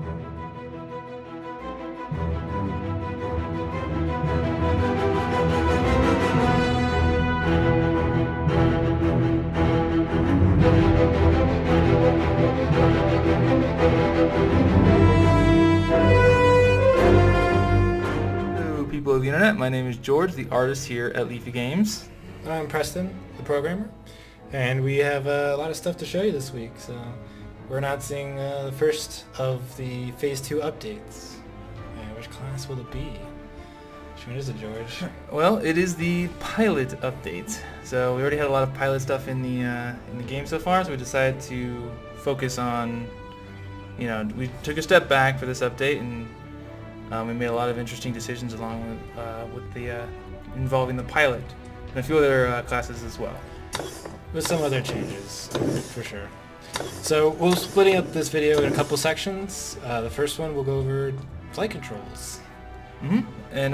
People of the internet, my name is George, the artist here at Leafy Games. I'm Preston, the programmer, and we have a lot of stuff to show you this week. So we're announcing the first of the Phase 2 updates. And which class will it be? Which one is it, George? Well, it is the pilot update. So we already had a lot of pilot stuff in the game so far, so we decided to focus on, we took a step back for this update, and we made a lot of interesting decisions along with the involving the pilot and a few other classes as well. With some other changes, for sure. So we're splitting up this video in a couple sections. The first one we'll go over flight controls. And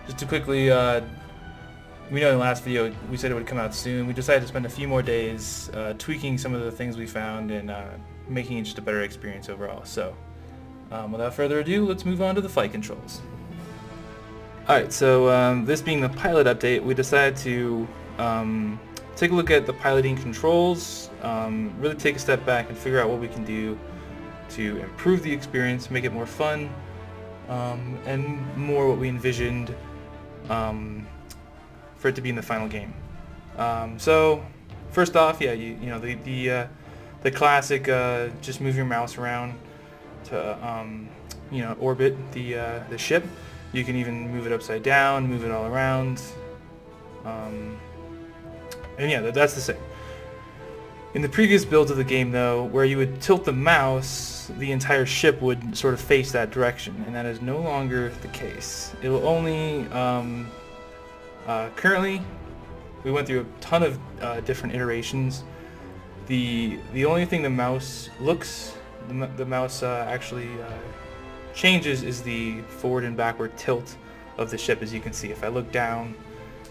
just to quickly, we know in the last video we said it would come out soon. We decided to spend a few more days tweaking some of the things we found and making it just a better experience overall. So without further ado, let's move on to the flight controls. Alright, so this being the pilot update, we decided to take a look at the piloting controls, really take a step back and figure out what we can do to improve the experience, make it more fun, and more what we envisioned for it to be in the final game. So first off, yeah, the classic just move your mouse around to orbit the ship. You can even move it upside down, move it all around, and yeah, that's the same. In the previous builds of the game, though, where you would tilt the mouse, the entire ship would sort of face that direction, and that is no longer the case. It will only currently, we went through a ton of different iterations. The only thing the mouse actually changes is the forward and backward tilt of the ship. As you can see, if I look down,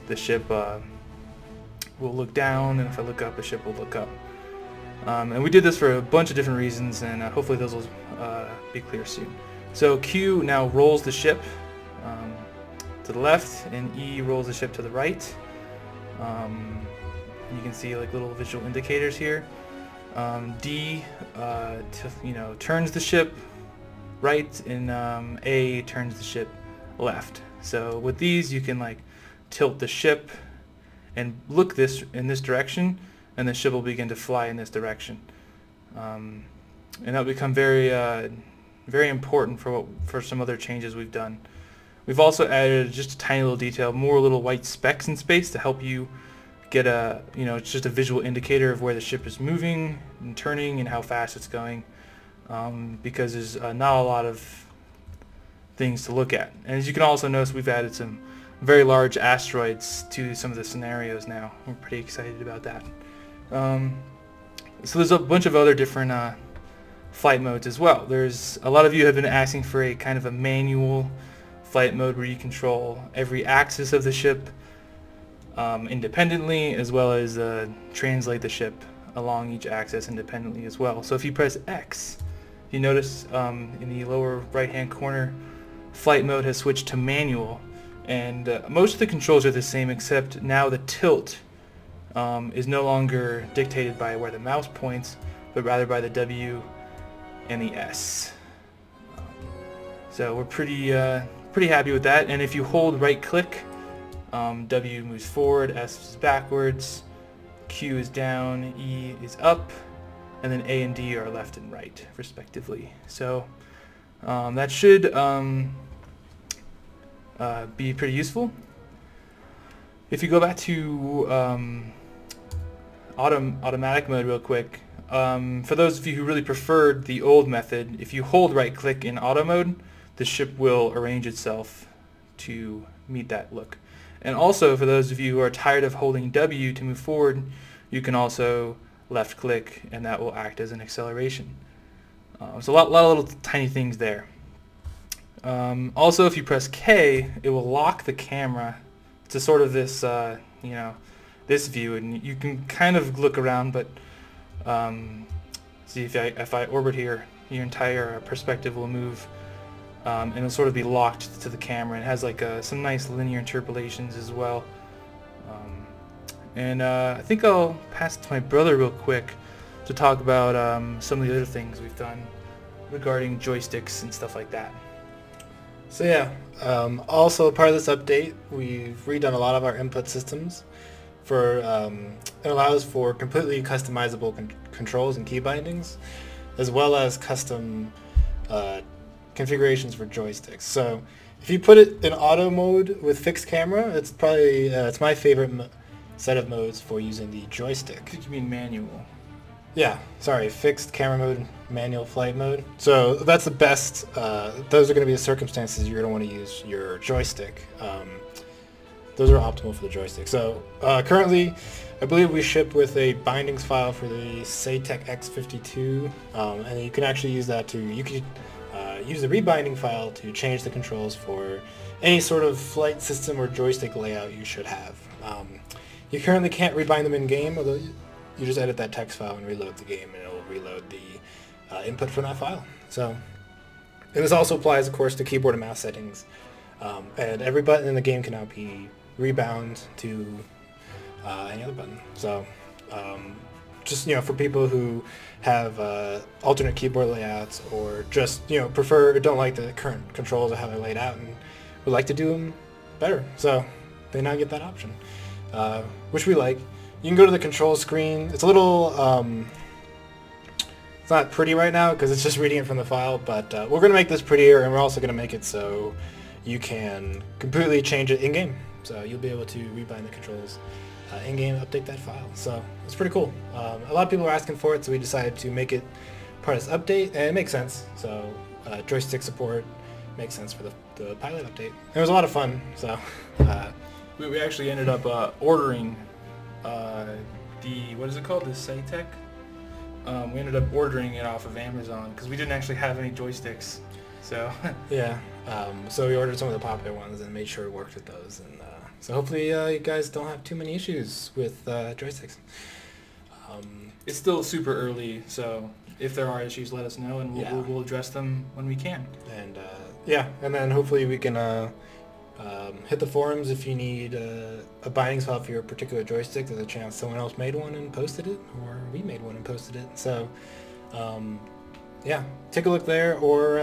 the ship will look down, and if I look up, the ship will look up. And we did this for a bunch of different reasons, and hopefully those will be clear soon. So Q now rolls the ship to the left, and E rolls the ship to the right. You can see like little visual indicators here. D turns the ship right, and A turns the ship left. So with these, you can like tilt the ship and look in this direction, and the ship will begin to fly in this direction. And that'll become very very important for some other changes we've done. We've also added just a tiny little detail, more little white specks in space to help you get it's just a visual indicator of where the ship is moving and turning and how fast it's going, because there's not a lot of things to look at. And as you can also notice, we've added some very large asteroids to some of the scenarios now. We're pretty excited about that. So there's a bunch of other different flight modes as well. There's a lot of you have been asking for a kind of a manual flight mode where you control every axis of the ship independently, as well as translate the ship along each axis independently as well. So if you press X, you notice in the lower right hand corner, flight mode has switched to manual, and most of the controls are the same, except now the tilt is no longer dictated by where the mouse points, but rather by the W and the S. So we're pretty happy with that. And if you hold right click, W moves forward, S is backwards, Q is down, E is up, and then A and D are left and right, respectively. So that should be pretty useful. If you go back to automatic mode real quick, for those of you who really preferred the old method, if you hold right click in auto mode, the ship will arrange itself to meet that look. And also, for those of you who are tired of holding W to move forward, you can also left click, and that will act as an acceleration. So a lot of little tiny things there. Also, if you press K, it will lock the camera to sort of this, this view, and you can kind of look around. But see, if I orbit here, your entire perspective will move, and it'll sort of be locked to the camera. It has like some nice linear interpolations as well. And I think I'll pass it to my brother real quick to talk about some of the other things we've done regarding joysticks and stuff like that. So yeah, also part of this update, we've redone a lot of our input systems. It allows for completely customizable controls and key bindings, as well as custom configurations for joysticks. So if you put it in auto mode with fixed camera, it's probably it's my favorite set of modes for using the joystick. I think you mean manual. Yeah, sorry, fixed camera mode, manual flight mode. So that's the best. Those are going to be the circumstances you're going to want to use your joystick. Those are optimal for the joystick. So currently, I believe we ship with a bindings file for the Saytech X52, and you can actually use that to, you could use the rebinding file to change the controls for any sort of flight system or joystick layout you should have. You currently can't rebind them in game, although you just edit that text file and reload the game, and it will reload the input from that file. So, and this also applies, of course, to keyboard and mouse settings. And every button in the game can now be rebound to any other button. So, just for people who have alternate keyboard layouts, or just prefer or don't like the current controls or how they're laid out and would like to do them better, so they now get that option, which we like. You can go to the control screen. It's a little, it's not pretty right now because it's just reading it from the file, but we're going to make this prettier, and we're also going to make it so you can completely change it in-game. So you'll be able to rebind the controls in-game, update that file. So it's pretty cool. A lot of people are asking for it, so we decided to make it part of this update, and it makes sense. So joystick support makes sense for the pilot update. It was a lot of fun, so. We actually ended up ordering what is it called? The Saytech? We ended up ordering it off of Amazon because we didn't actually have any joysticks. So yeah, so we ordered some of the popular ones and made sure it worked with those. And so hopefully you guys don't have too many issues with joysticks. It's still super early, so if there are issues, let us know, and we'll address them when we can. And yeah, and then hopefully we can hit the forums if you need a bindings file for your particular joystick. There's a chance someone else made one and posted it, or we made one and posted it. So yeah, take a look there, or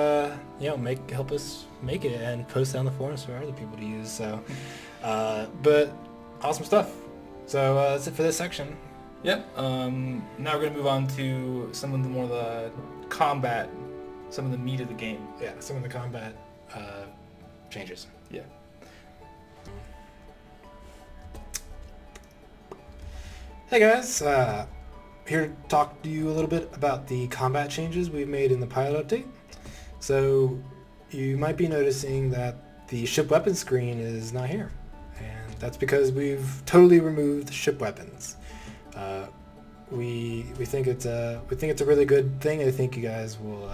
help us make it and post it on the forums for other people to use. So but awesome stuff. So that's it for this section. Yep. Now we're going to move on to some of the combat, some of the meat of the game. Yeah, some of the combat changes. Yeah. Hey guys, here to talk to you a little bit about the combat changes we've made in the pilot update. So you might be noticing that the ship weapon screen is not here, and that's because we've totally removed ship weapons. We think it's a really good thing. I think you guys will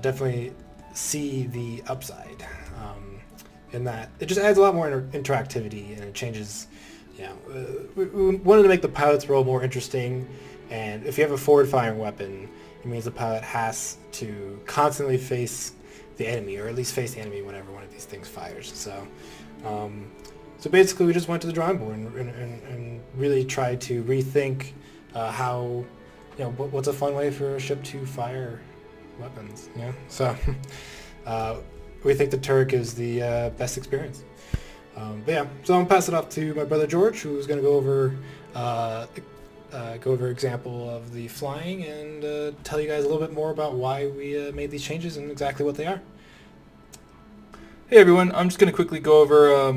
definitely see the upside in that it just adds a lot more interactivity, and it changes. We wanted to make the pilot's role more interesting, and if you have a forward-firing weapon, it means the pilot has to constantly face the enemy, or at least face the enemy whenever one of these things fires. So, so basically, we just went to the drawing board and really tried to rethink how, what's a fun way for a ship to fire weapons. So we think the turret is the best experience. But yeah, so I'm gonna pass it off to my brother George, who's gonna go over example of the flying and tell you guys a little bit more about why we made these changes and exactly what they are. Hey everyone, I'm just gonna quickly go over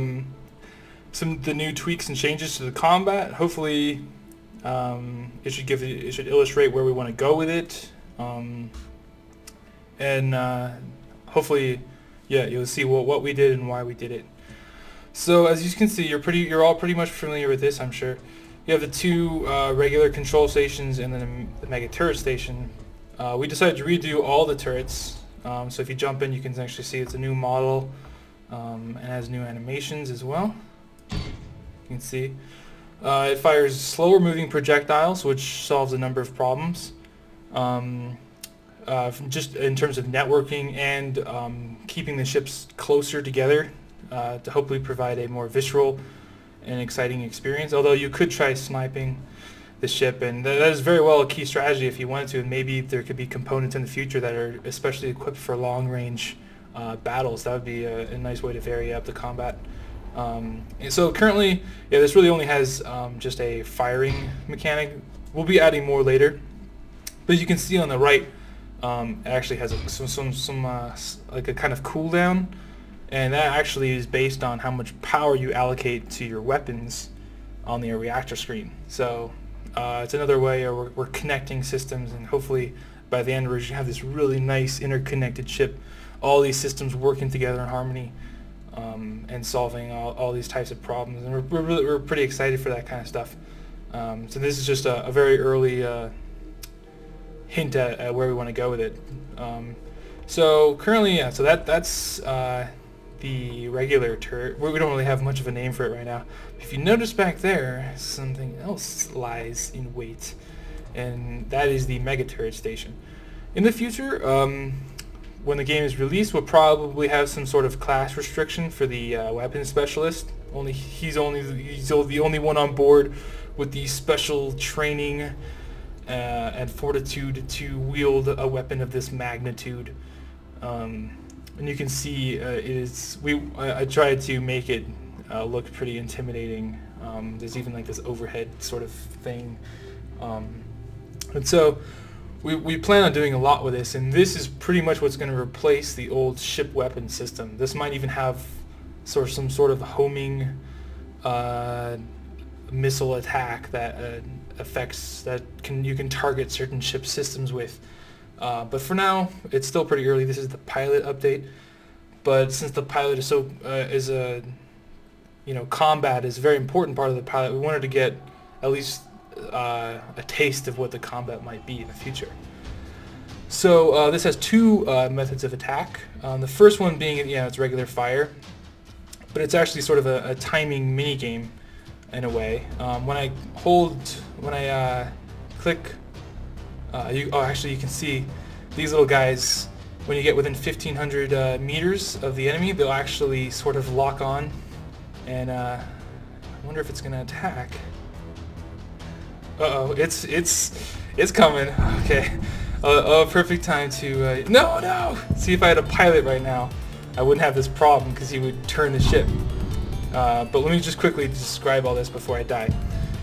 some of the new tweaks and changes to the combat. Hopefully, it should illustrate where we want to go with it, and hopefully, you'll see what we did and why we did it. So as you can see, you're all pretty much familiar with this, I'm sure. You have the two regular control stations and then the mega turret station. We decided to redo all the turrets. So if you jump in, you can actually see it's a new model and has new animations as well. You can see it fires slower moving projectiles, which solves a number of problems. just in terms of networking and keeping the ships closer together to hopefully provide a more visceral and exciting experience. Although you could try sniping the ship, and that is very well a key strategy if you wanted to, and maybe there could be components in the future that are especially equipped for long-range battles. That would be a nice way to vary up the combat. And so currently, yeah, this really only has just a firing mechanic. We'll be adding more later, but you can see on the right, it actually has like a kind of cooldown, and that actually is based on how much power you allocate to your weapons on the reactor screen. So it's another way we're connecting systems, and hopefully by the end we're going to have this really nice interconnected ship, all these systems working together in harmony, and solving all these types of problems. And we're pretty excited for that kind of stuff. So this is just a very early hint at where we want to go with it. So currently, yeah, so that's the regular turret. We don't really have much of a name for it right now. If you notice back there, something else lies in wait, and that is the mega turret station. In the future, when the game is released, we'll probably have some sort of class restriction for the weapons specialist. He's the only one on board with the special training and fortitude to wield a weapon of this magnitude. And you can see I tried to make it look pretty intimidating. There's even like this overhead sort of thing, and so we plan on doing a lot with this, and this is pretty much what's going to replace the old ship weapon system. This might even have some sort of homing missile attack that you can target certain ship systems with. But for now, it's still pretty early. This is the pilot update, but since the pilot is combat is a very important part of the pilot, we wanted to get at least a taste of what the combat might be in the future. So this has two methods of attack. The first one being, it's regular fire, but it's actually sort of a timing mini game in a way. When I click, you can see these little guys. When you get within 1,500 meters of the enemy, they'll actually sort of lock on, and I wonder if it's going to attack. Uh-oh, it's coming. Okay. Perfect time to no. See, if I had a pilot right now, I wouldn't have this problem because he would turn the ship. But let me just quickly describe all this before I die.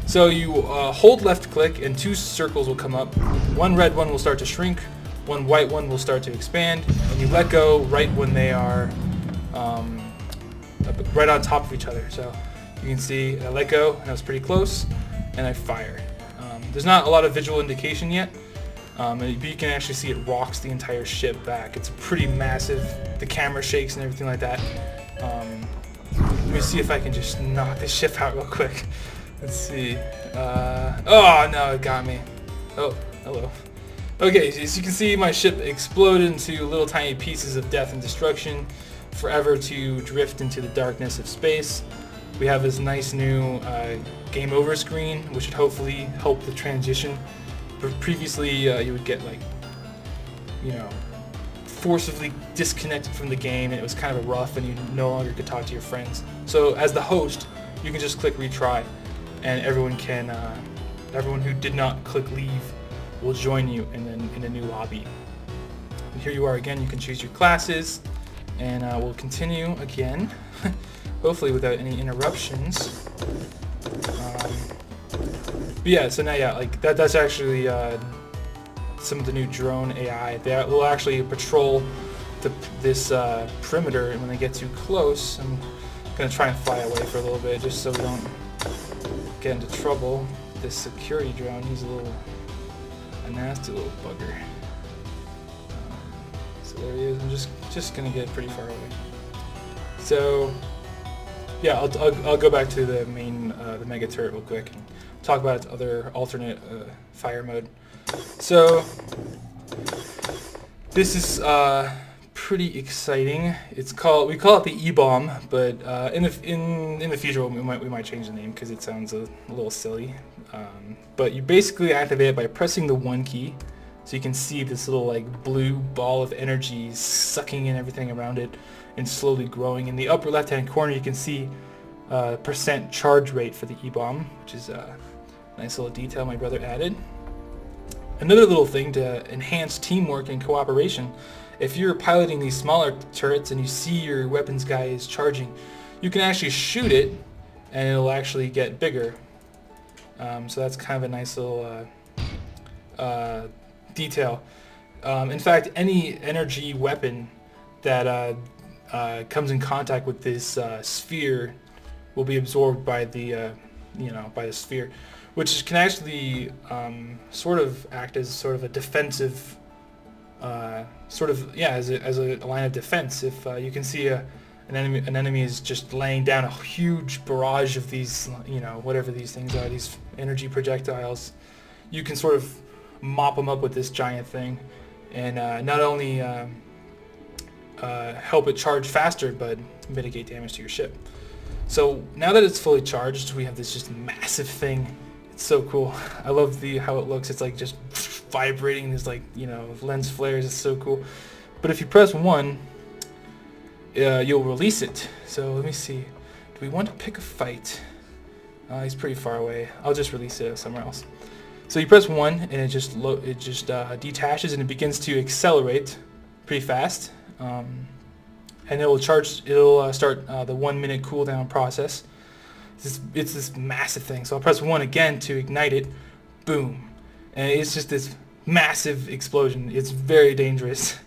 So you hold left click and two circles will come up. One red one will start to shrink, one white one will start to expand, and you let go right when they are right on top of each other. So you can see I let go, and I was pretty close, and I fire. There's not a lot of visual indication yet, but you can actually see it rocks the entire ship back. It's pretty massive. The camera shakes and everything like that. Let me see if I can just knock this ship out real quick. Let's see. Oh no, it got me. Oh, hello. Okay, so as you can see, my ship exploded into little tiny pieces of death and destruction, forever to drift into the darkness of space. We have this nice new game over screen, which should hopefully help the transition. But previously, you would get forcibly disconnected from the game, and it was kind of rough, and you no longer could talk to your friends. So as the host, you can just click retry, and everyone who did not click leave will join you in a new lobby. And here you are again. You can choose your classes, and we'll continue again, hopefully without any interruptions. But yeah, so now that's actually some of the new drone AI. They will actually patrol this perimeter, and when they get too close, I'm gonna try and fly away for a little bit just so we don't get into trouble. This security drone, he's a nasty little bugger. So there he is. I'm just gonna get pretty far away. So yeah, I'll go back to the main the mega turret real quick and talk about its other alternate fire mode. So this is pretty exciting. We call it the E-bomb, but in the future we might change the name because it sounds a little silly. But you basically activate it by pressing the 1 key So you can see this little like blue ball of energy sucking in everything around it and slowly growing. In the upper left-hand corner, you can see percent charge rate for the E-bomb, which is a nice little detail my brother added. Another little thing to enhance teamwork and cooperation: if you're piloting these smaller turrets and you see your weapons guy is charging, you can actually shoot it and it'll actually get bigger. So that's kind of a nice little detail. In fact, any energy weapon that comes in contact with this sphere will be absorbed by the by the sphere, which can actually sort of act as sort of a defensive as a line of defense. If you can see an enemy is just laying down a huge barrage of these, whatever these things are, these energy projectiles, you can sort of mop them up with this giant thing, and not only help it charge faster, but mitigate damage to your ship. So now that it's fully charged, we have this just massive thing. It's so cool. I love how it looks. It's like just vibrating. There's like, lens flares. It's so cool. But if you press 1, you'll release it. So let me see. Do we want to pick a fight? He's pretty far away. I'll just release it somewhere else. So you press 1 and it just detaches and it begins to accelerate pretty fast. And it will charge. It'll start the 1-minute cooldown process. It's this massive thing. So I'll press 1 again to ignite it. Boom, and it's just this massive explosion. It's very dangerous.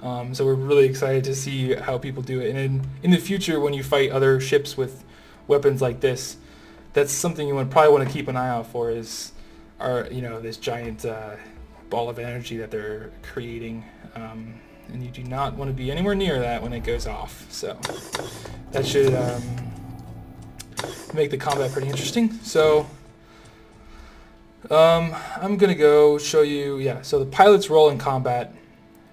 So we're really excited to see how people do it. And in the future, when you fight other ships with weapons like this, that's something you probably want to keep an eye out for. Is this giant ball of energy that they're creating. And you do not want to be anywhere near that when it goes off. So that should make the combat pretty interesting. So I'm going to go show you, so the pilot's role in combat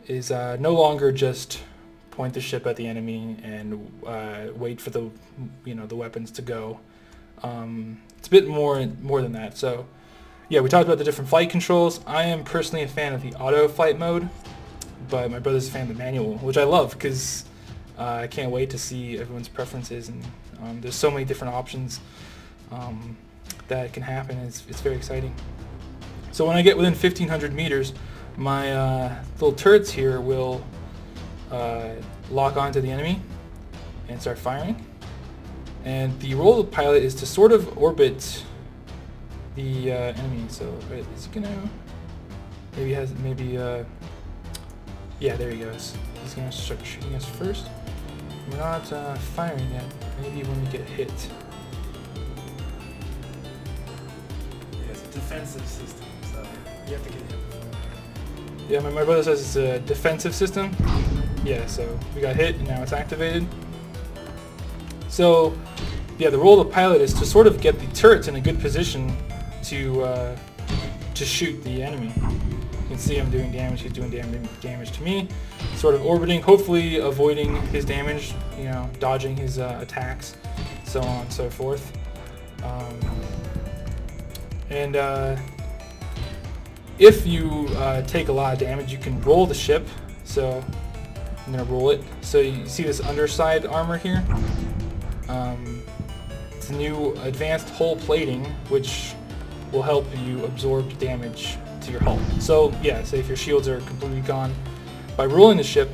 is no longer just point the ship at the enemy and wait for the weapons to go. It's a bit more than that. So yeah, we talked about the different flight controls. I am personally a fan of the auto flight mode, but my brother's a fan of the manual, which I love because I can't wait to see everyone's preferences, and there's so many different options that can happen. It's very exciting. So when I get within 1,500 meters, my little turrets here will lock onto the enemy and start firing. And the role of the pilot is to sort of orbit the enemy. So is he gonna? Yeah, there he goes. He's gonna start shooting us first. We're not firing yet. Maybe when we get hit. Yeah, it's a defensive system, so you have to get hit before. Yeah, my brother says it's a defensive system. Yeah, so we got hit and now it's activated. So yeah, the role of the pilot is to sort of get the turrets in a good position to shoot the enemy. You can see I'm doing damage, he's doing damage to me, sort of orbiting, hopefully avoiding his damage, dodging his attacks, so on and so forth. If you take a lot of damage, you can roll the ship. So I'm going to roll it. So you see this underside armor here? It's a new advanced hull plating, which will help you absorb damage to your hull. So yeah, say if your shields are completely gone, by rolling the ship,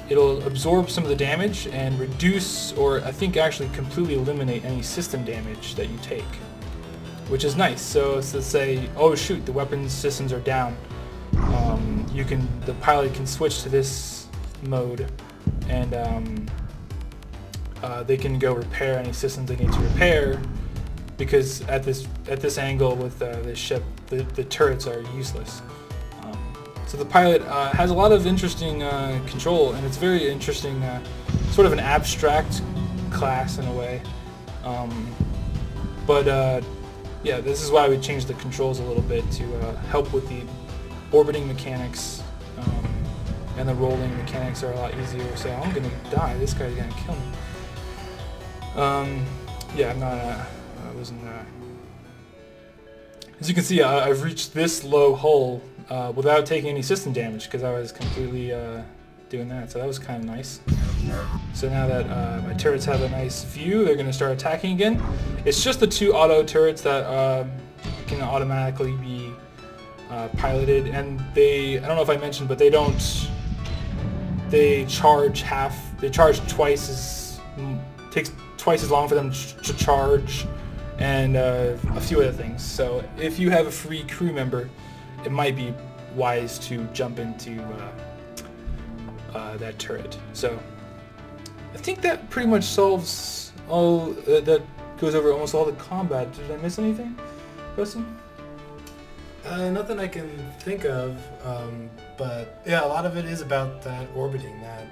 it'll absorb some of the damage and reduce, or I think actually completely eliminate any system damage that you take, which is nice. So let's say, oh shoot, the weapons systems are down. The pilot can switch to this mode, and they can go repair any systems they need to repair, because at this angle with this ship, the turrets are useless. So the pilot has a lot of interesting control, and it's very interesting, sort of an abstract class in a way. Yeah, this is why we changed the controls a little bit to help with the orbiting mechanics, and the rolling mechanics are a lot easier. So I'm gonna die. This guy's gonna kill me. Yeah, I'm not. I wasn't As you can see, I've reached this low hull without taking any system damage because I was completely doing that, so that was kind of nice. So now that my turrets have a nice view, they're going to start attacking again. It's just the 2 auto turrets that can automatically be piloted, and I don't know if I mentioned, but they charge twice as, takes twice as long for them to charge, and a few other things. So if you have a free crew member, it might be wise to jump into that turret. So I think that pretty much solves all, that goes over almost all the combat. Did I miss anything, Justin? Nothing I can think of, but yeah, a lot of it is about that orbiting, that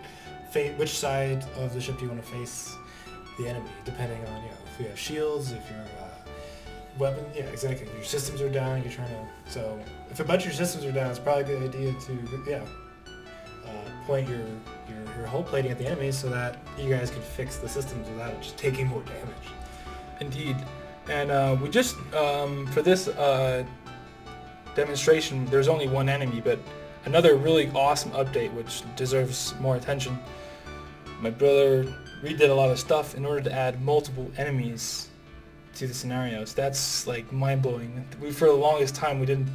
which side of the ship do you want to face the enemy, depending on, you know, if you have shields, if your weapon, yeah, exactly. If your systems are down, you're trying to. So if a bunch of your systems are down, it's probably a good idea to, point your hull plating at the enemy so that you guys can fix the systems without just taking more damage. Indeed, and we just for this demonstration, there's only one enemy, but another really awesome update which deserves more attention. My brother redid a lot of stuff in order to add multiple enemies to the scenarios. That's like mind-blowing. For the longest time we didn't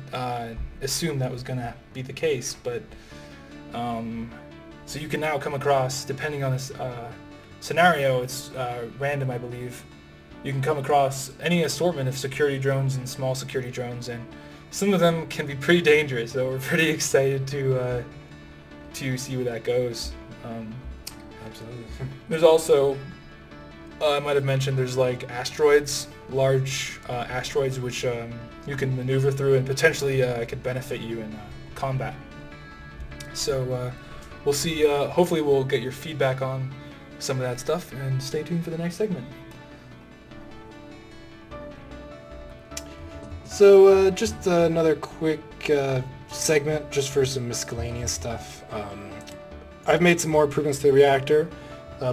assume that was gonna be the case, but so you can now come across, depending on this scenario, it's random I believe, you can come across any assortment of security drones and small security drones, and some of them can be pretty dangerous, so we're pretty excited to see where that goes. Absolutely. There's also, I might have mentioned, there's like asteroids, large asteroids which you can maneuver through and potentially could benefit you in combat. So we'll see, hopefully we'll get your feedback on some of that stuff, and stay tuned for the next segment. So just another quick segment just for some miscellaneous stuff. I've made some more improvements to the reactor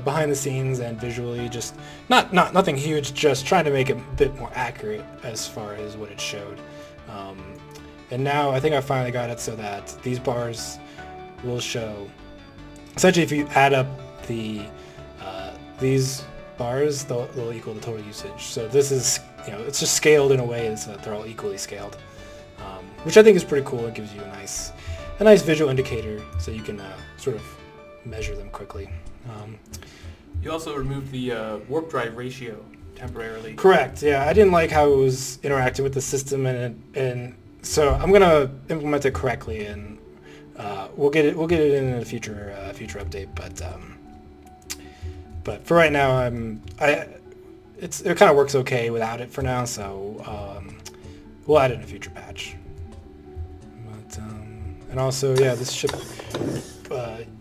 behind the scenes and visually, just nothing huge, just trying to make it a bit more accurate as far as what it showed. And now I think I finally got it so that these bars will show, essentially if you add up these bars, they'll equal the total usage. So this is, you know, it's just scaled in a way so that they're all equally scaled, which I think is pretty cool. It gives you a nice visual indicator so you can sort of measure them quickly. You also removed the warp drive ratio temporarily. Correct. Yeah, I didn't like how it was interacting with the system, and so I'm gonna implement it correctly, and we'll get it in a future update. But for right now, it kind of works okay without it for now. So we'll add it in a future patch. But and also, yeah, this ship.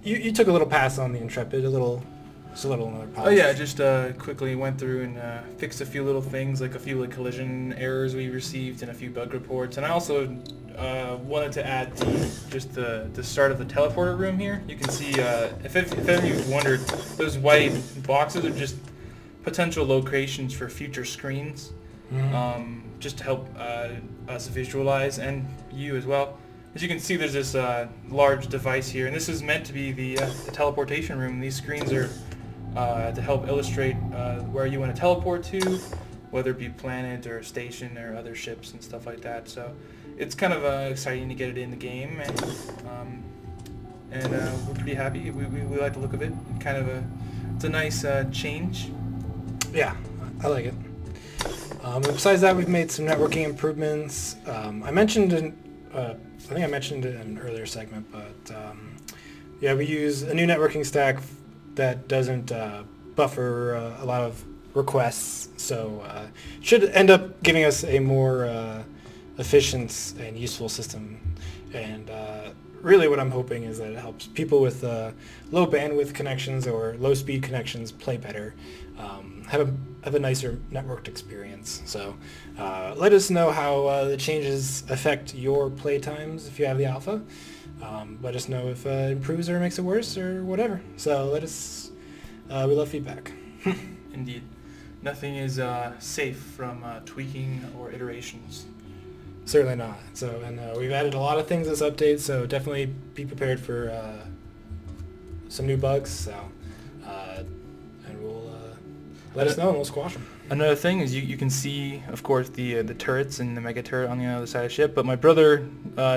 You took a little pass on the Intrepid, just a little another pass. Oh yeah, just quickly went through and fixed a few little things, like a few collision errors we received and a few bug reports. And I also wanted to add the start of the teleporter room here. You can see, if any of you wondered, those white boxes are just potential locations for future screens, just to help us visualize, and you as well. As you can see, there's this large device here, and this is meant to be the teleportation room. These screens are to help illustrate where you want to teleport to, whether it be planet or station or other ships and stuff like that. So it's kind of exciting to get it in the game, and we're pretty happy. We like the look of it. It's a nice change. Yeah, I like it. And besides that, we've made some networking improvements. I think I mentioned it in an earlier segment, but yeah, we use a new networking stack that doesn't buffer a lot of requests, so should end up giving us a more efficient and useful system. And really what I'm hoping is that it helps people with low bandwidth connections or low speed connections play better, have a nicer networked experience. So let us know how the changes affect your play times if you have the alpha. Let us know if it improves or makes it worse or whatever. So let us, we love feedback. Indeed. Nothing is safe from tweaking or iterations. Certainly not. So, and we've added a lot of things this update, so definitely be prepared for some new bugs. So, and we'll let us know and we'll squash them. Another thing is you can see, of course, the turrets and the mega turret on the other side of the ship. But my brother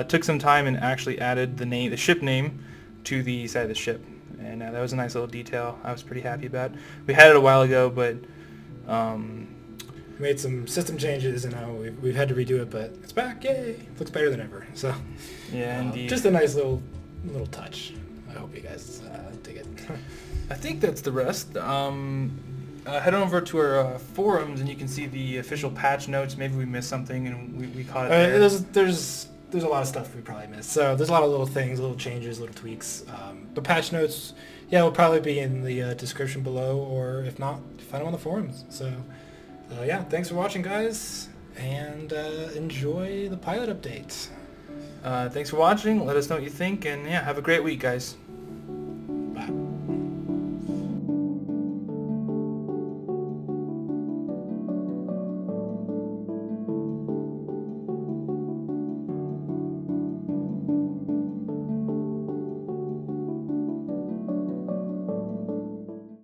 took some time and actually added the ship name to the side of the ship, and that was a nice little detail. I was pretty happy about. We had it a while ago, but made some system changes, and now we've had to redo it, but it's back. Yay! It looks better than ever. So yeah, indeed. Just a nice little touch. I hope you guys dig it. I think that's the rest. Head on over to our forums, and you can see the official patch notes. Maybe we missed something, and we caught it there. There's a lot of stuff we probably missed. So there's a lot of little things, little changes, little tweaks. The patch notes, yeah, will probably be in the description below, or if not, find them on the forums. So yeah, thanks for watching, guys, and enjoy the pilot update. Thanks for watching. Let us know what you think, and yeah, have a great week, guys.